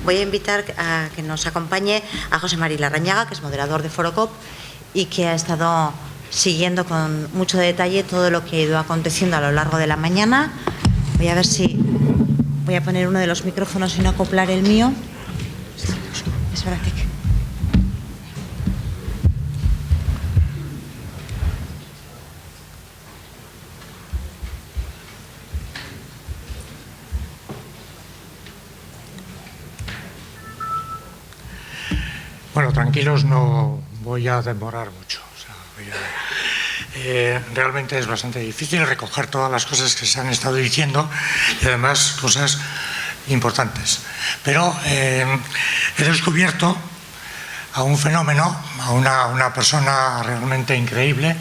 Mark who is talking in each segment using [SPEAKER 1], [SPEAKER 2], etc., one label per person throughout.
[SPEAKER 1] voy a invitar a que nos acompañe a José María Larrañaga, que es moderador de Forocop y que ha estado siguiendo con mucho detalle todo lo que ha ido aconteciendo a lo largo de la mañana. Voy a ver si voy a poner uno de los micrófonos y no acoplar el mío. Espérate.
[SPEAKER 2] Bueno, tranquilos, no voy a demorar mucho. Realmente es bastante difícil recoger todas las cosas que se han estado diciendo y además cosas importantes. Pero he descubierto a un fenómeno, a una persona realmente increíble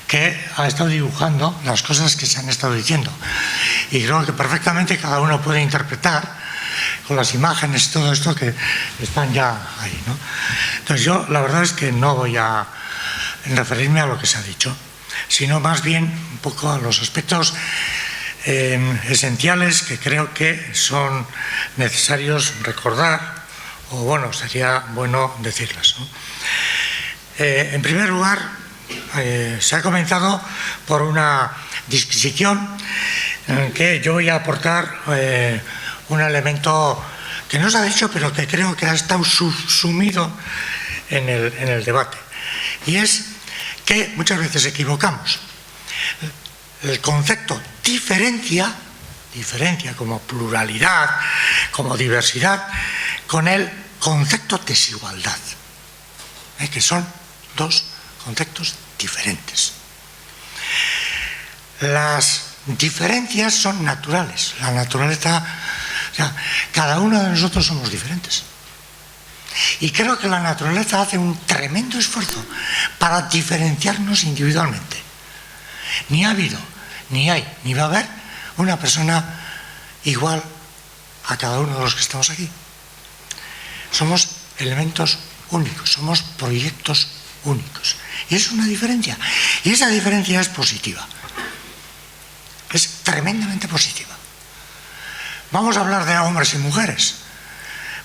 [SPEAKER 2] que ha estado dibujando las cosas que se han estado diciendo. Y creo que perfectamente cada uno puede interpretar con las imágenes y todo esto que están ya ahí, ¿no? Entonces yo la verdad es que no voy a referirme a lo que se ha dicho, sino más bien un poco a los aspectos esenciales que creo que son necesarios recordar, o bueno, sería bueno decirlas, ¿no? En primer lugar, se ha comenzado por una disquisición en que yo voy a aportar un elemento que no se ha dicho, pero que creo que ha estado subsumido en el debate. Y es que muchas veces equivocamos el concepto diferencia como pluralidad, como diversidad, con el concepto desigualdad, que son dos conceptos diferentes. Las diferencias son naturales. La naturaleza, o sea, cada uno de nosotros somos diferentes. Y creo que la naturaleza hace un tremendo esfuerzo para diferenciarnos individualmente. Ni ha habido, ni hay, ni va a haber una persona igual a cada uno de los que estamos aquí. Somos elementos únicos, somos proyectos únicos. Y es una diferencia. Y esa diferencia es positiva. Es tremendamente positiva. Vamos a hablar de hombres y mujeres.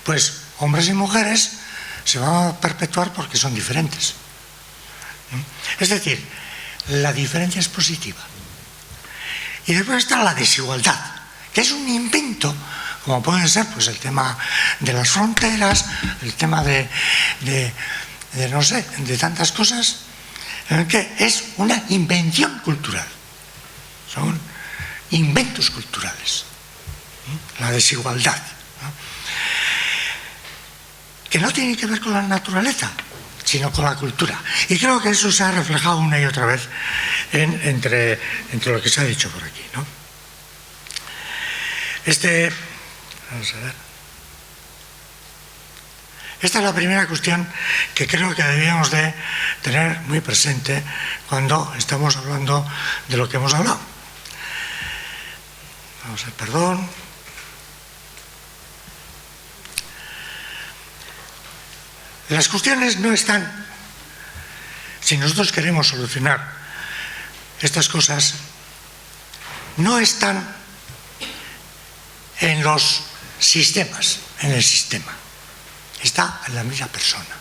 [SPEAKER 2] Pues hombres y mujeres se van a perpetuar porque son diferentes. Es decir, la diferencia es positiva. Y después está la desigualdad, que es un invento, como puede ser pues el tema de las fronteras, el tema de no sé, de tantas cosas, que es una invención cultural. Son inventos culturales. La desigualdad, ¿no? Que no tiene que ver con la naturaleza, sino con la cultura. Y creo que eso se ha reflejado una y otra vez entre lo que se ha dicho por aquí, ¿no? Vamos a ver. Esta es la primera cuestión que creo que debíamos de tener muy presente cuando estamos hablando de lo que hemos hablado. Vamos a ver, perdón. Las cuestiones no están, si nosotros queremos solucionar estas cosas, no están en los sistemas, en el sistema, está en la misma persona.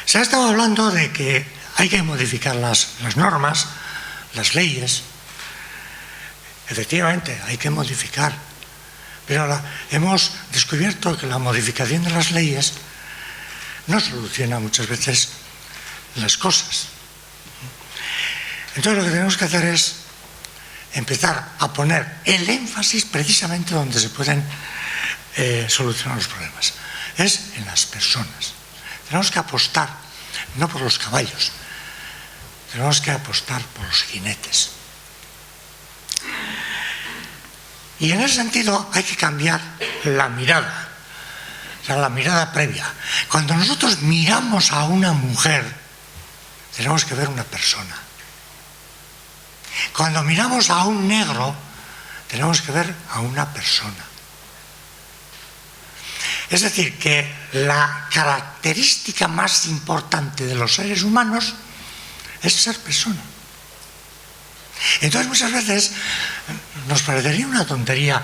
[SPEAKER 2] Se ha estado hablando de que hay que modificar las normas, las leyes. Efectivamente, hay que modificar, pero hemos descubierto que la modificación de las leyes no soluciona muchas veces las cosas. Entonces lo que tenemos que hacer es empezar a poner el énfasis precisamente donde se pueden solucionar los problemas. Es en las personas. Tenemos que apostar no por los caballos, tenemos que apostar por los jinetes. Y en ese sentido hay que cambiar la mirada. O sea, la mirada previa. Cuando nosotros miramos a una mujer, tenemos que ver una persona. Cuando miramos a un negro, tenemos que ver a una persona. Es decir, que la característica más importante de los seres humanos es ser persona. Entonces muchas veces nos parecería una tontería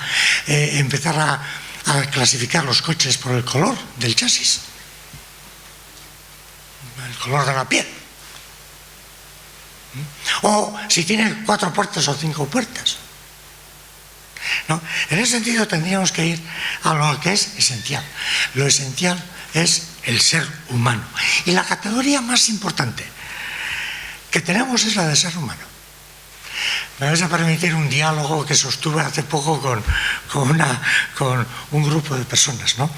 [SPEAKER 2] empezar a clasificar los coches por el color del chasis, el color de la piel, o si tiene 4 puertas o 5 puertas. ¿No? En ese sentido tendríamos que ir a lo que es esencial. Lo esencial es el ser humano. Y la categoría más importante que tenemos es la de ser humano. Me vais a permitir un diálogo que sostuve hace poco con un grupo de personas, ¿no?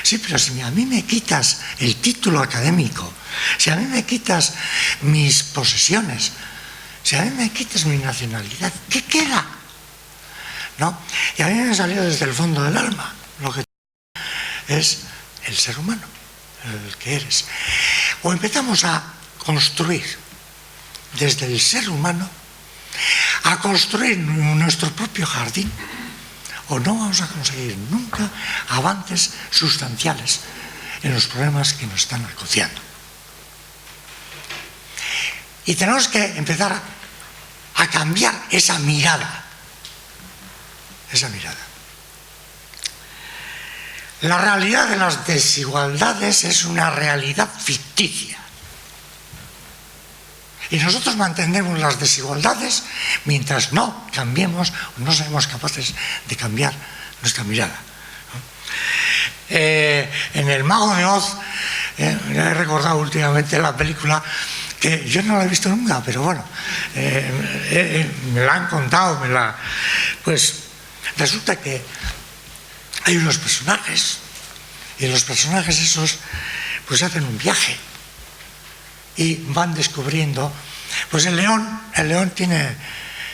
[SPEAKER 2] Sí, pero si a mí me quitas el título académico, si a mí me quitas mis posesiones, si a mí me quitas mi nacionalidad, ¿qué queda? ¿No? Y a mí me salió desde el fondo del alma lo que es el ser humano, el que eres. O empezamos a construir desde el ser humano, a construir nuestro propio jardín, o no vamos a conseguir nunca avances sustanciales en los problemas que nos están acuciando. Y tenemos que empezar a cambiar esa mirada. Esa mirada. La realidad de las desigualdades es una realidad ficticia. Y nosotros mantenemos las desigualdades mientras no cambiemos, no seamos capaces de cambiar nuestra mirada. En El Mago de Oz, he recordado últimamente la película, que yo no la he visto nunca, pero bueno, me la han contado, pues resulta que hay unos personajes, y los personajes esos pues hacen un viaje y van descubriendo, pues el león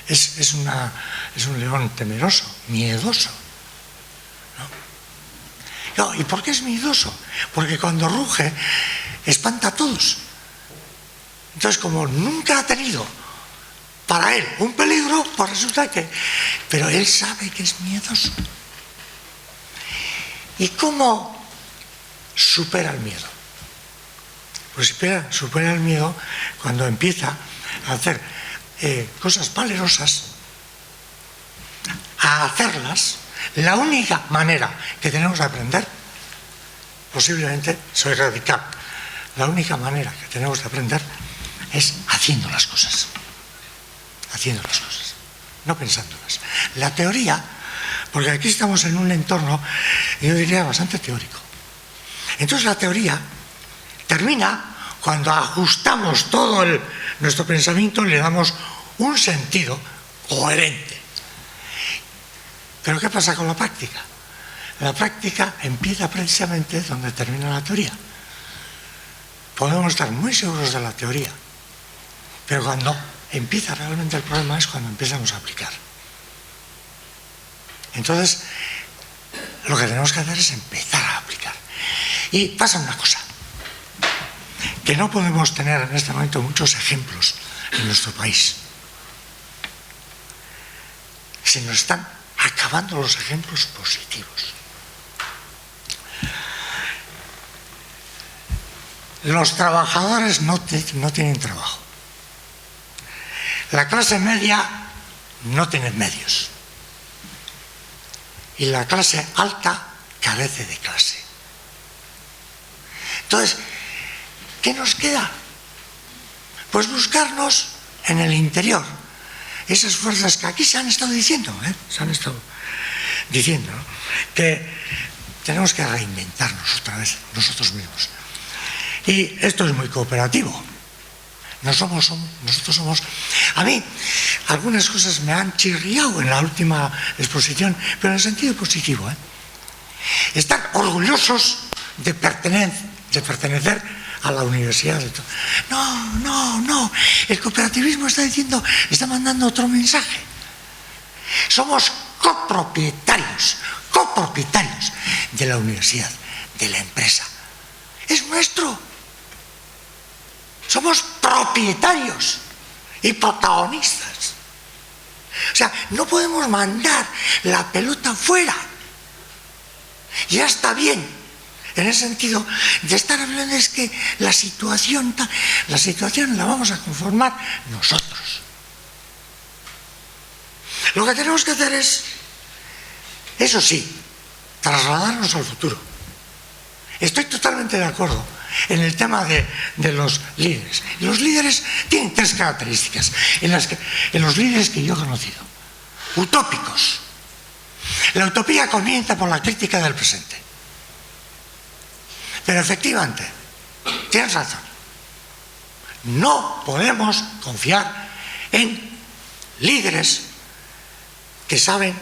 [SPEAKER 2] es un león temeroso, miedoso, ¿no? ¿Y por qué es miedoso? Porque cuando ruge espanta a todos. Entonces, como nunca ha tenido para él un peligro, pues resulta que... Pero él sabe que es miedoso. ¿Y cómo supera el miedo? Pues supera el miedo cuando empieza a hacer cosas valerosas, a hacerlas. La única manera que tenemos de aprender, posiblemente soy radical, la única manera que tenemos de aprender es haciendo las cosas, no pensándolas. La teoría, porque aquí estamos en un entorno, yo diría, bastante teórico. Entonces la teoría termina cuando ajustamos todo nuestro pensamiento, le damos un sentido coherente. Pero ¿qué pasa con la práctica? La práctica empieza precisamente donde termina la teoría. Podemos estar muy seguros de la teoría, pero cuando empieza realmente el problema es cuando empezamos a aplicar. Entonces, lo que tenemos que hacer es empezar a aplicar. Y pasa una cosa, que no podemos tener en este momento muchos ejemplos en nuestro país. Se nos están acabando los ejemplos positivos. Los trabajadores no tienen trabajo. La clase media no tiene medios. Y la clase alta carece de clase. Entonces, ¿qué nos queda? Pues buscarnos en el interior esas fuerzas que aquí se han estado diciendo, ¿no? Que tenemos que reinventarnos otra vez nosotros mismos. Y esto es muy cooperativo. Nosotros somos... A mí, algunas cosas me han chirriado en la última exposición, pero en el sentido positivo, ¿eh? Estar orgullosos de pertenecer a la universidad. No. El cooperativismo está mandando otro mensaje. Somos copropietarios de la universidad, de la empresa. Es nuestro. Somos propietarios y protagonistas. O sea, no podemos mandar la pelota fuera. Ya está bien, en el sentido de estar hablando es que la situación la vamos a conformar nosotros. Lo que tenemos que hacer es, eso sí, trasladarnos al futuro. Estoy totalmente de acuerdo en el tema de los líderes. Y los líderes tienen tres características en los líderes que yo he conocido. Utópicos. La utopía comienza por la crítica del presente. Pero efectivamente, tienes razón. No podemos confiar en líderes que saben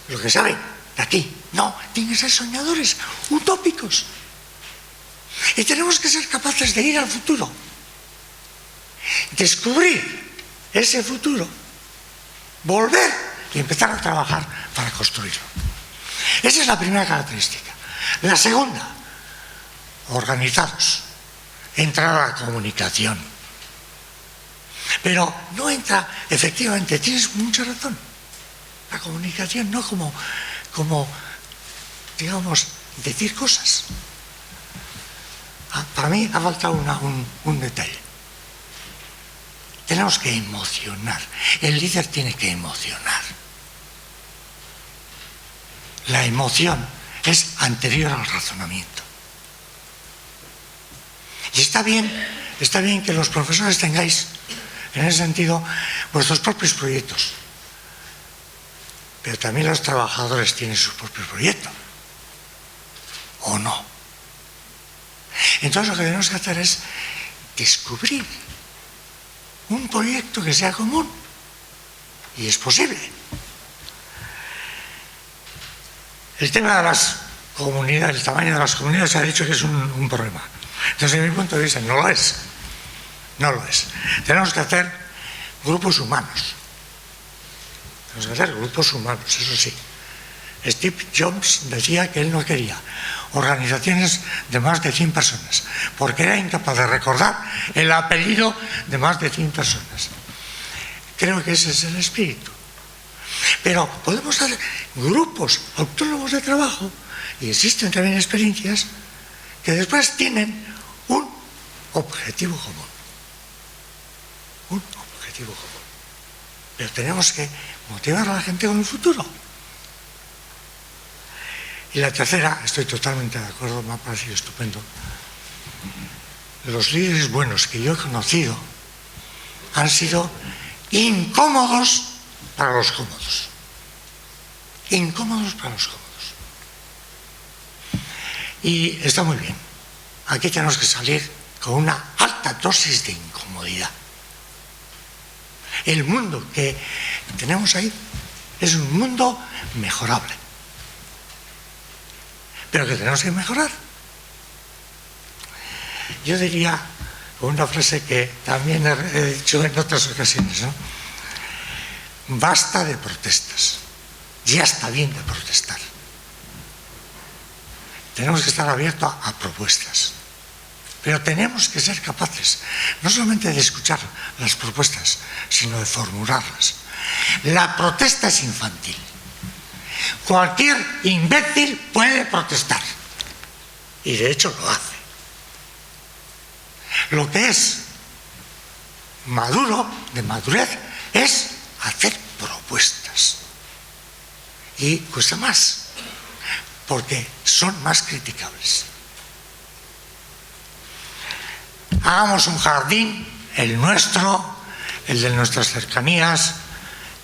[SPEAKER 2] lo que saben de aquí. No, tienen que ser soñadores, utópicos. Y tenemos que ser capaces de ir al futuro, descubrir ese futuro, volver y empezar a trabajar para construirlo. Esa es la primera característica. La segunda, organizados. Entra la comunicación. Pero no entra, efectivamente, tienes mucha razón. La comunicación no como digamos, decir cosas. Para mí ha faltado un detalle. Tenemos que emocionar. El líder tiene que emocionar. La emoción es anterior al razonamiento. Y está bien que los profesores tengáis, en ese sentido, vuestros propios proyectos. Pero también los trabajadores tienen sus propios proyectos. ¿O no? Entonces lo que tenemos que hacer es descubrir un proyecto que sea común. Y es posible. El tema de las comunidades, el tamaño de las comunidades se ha dicho que es un problema. Entonces, desde mi punto de vista, no lo es. No lo es. Tenemos que hacer grupos humanos. Tenemos que hacer grupos humanos, eso sí. Steve Jobs decía que él no quería organizaciones de más de 100 personas, porque era incapaz de recordar el apellido de más de 100 personas. Creo que ese es el espíritu. Pero podemos hacer grupos autónomos de trabajo, y existen también experiencias que después tienen un objetivo común. Un objetivo común. Pero tenemos que motivar a la gente con el futuro. Y la tercera, estoy totalmente de acuerdo, me ha parecido estupendo. Los líderes buenos que yo he conocido han sido incómodos para los cómodos. Incómodos para los cómodos. Y está muy bien. Aquí tenemos que salir con una alta dosis de incomodidad. El mundo que tenemos ahí es un mundo mejorable, pero que tenemos que mejorar. Yo diría una frase que también he dicho en otras ocasiones, ¿no? Basta de protestas, ya está bien de protestar. Tenemos que estar abiertos a propuestas, pero tenemos que ser capaces no solamente de escuchar las propuestas, sino de formularlas. La protesta es infantil. Cualquier imbécil puede protestar, y de hecho lo hace. Lo que es maduro, de madurez, es hacer propuestas. Y cuesta más, porque son más criticables. Hagamos un jardín, el nuestro, el de nuestras cercanías,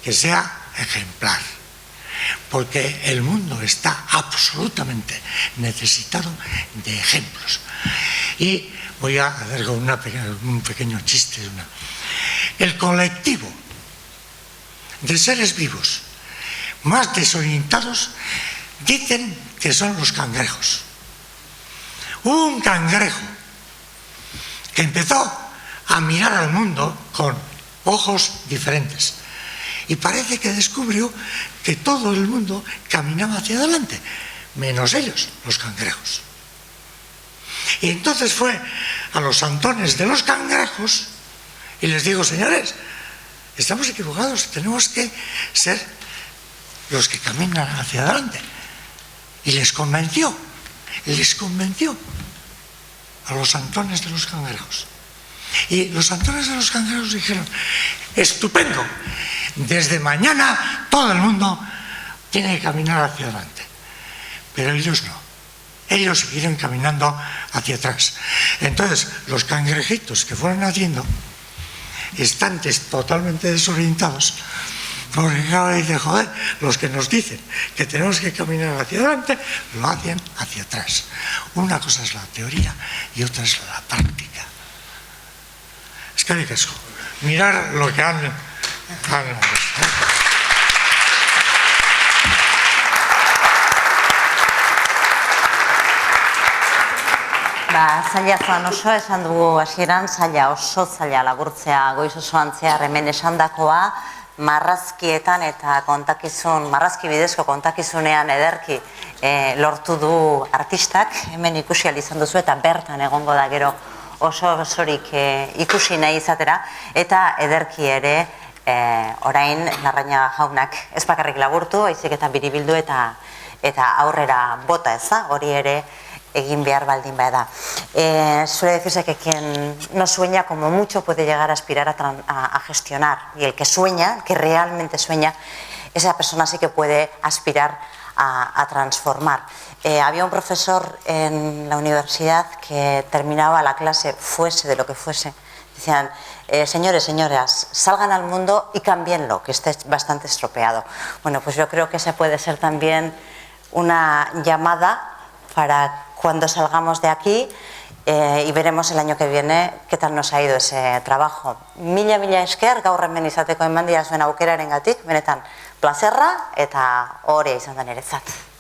[SPEAKER 2] que sea ejemplar, porque el mundo está absolutamente necesitado de ejemplos. Y voy a hacer un pequeño chiste. El colectivo de seres vivos más desorientados dicen que son los cangrejos. Un cangrejo que empezó a mirar al mundo con ojos diferentes y parece que descubrió que todo el mundo caminaba hacia adelante, menos ellos, los cangrejos. Y entonces fue a los antones de los cangrejos y les digo: señores, estamos equivocados, tenemos que ser los que caminan hacia adelante. Y les convenció a los antones de los cangrejos. Y los antones de los cangrejos dijeron: estupendo, desde mañana todo el mundo tiene que caminar hacia adelante. pero ellos no. Ellos siguieron caminando hacia atrás. Entonces, los cangrejitos que fueron naciendo están totalmente desorientados, porque claro, dice, joder, los que nos dicen que tenemos que caminar hacia adelante, lo hacen hacia atrás. Una cosa es la teoría y otra es la práctica. Es que hay que mirar lo que han
[SPEAKER 3] Zaila zoan oso, esan dugu hasieran, zaila oso zaila laburtzea goiz osoan zehar hemen esandakoa, marrazkietan eta kontakizun, marrazki bidezko kontakizunean ederki lortu du artistak, hemen ikusi ahal izan duzu eta bertan egongo da gero oso osorik ikusi nahi izatera, eta ederki ere orain Larrañaga jaunak ez bakarrik laburtu, baizik eta biribildu eta aurrera bota eza, hori ere egin behar baldin bada. Suele decirse que quien no sueña como mucho puede llegar a aspirar a gestionar, y el que sueña, el que realmente sueña, esa persona sí que puede aspirar a transformar. Había un profesor en la universidad que terminaba la clase, fuese de lo que fuese, decían, señores, señoras, salgan al mundo y cámbienlo, que esté bastante estropeado. Bueno, pues yo creo que esa puede ser también una llamada para cuando salgamos de aquí y veremos el año que viene qué tal nos ha ido ese trabajo. Mila esker gaur hemen izateko eman didazuen aukerarengatik, benetan plazerra eta hori izan da niretzat.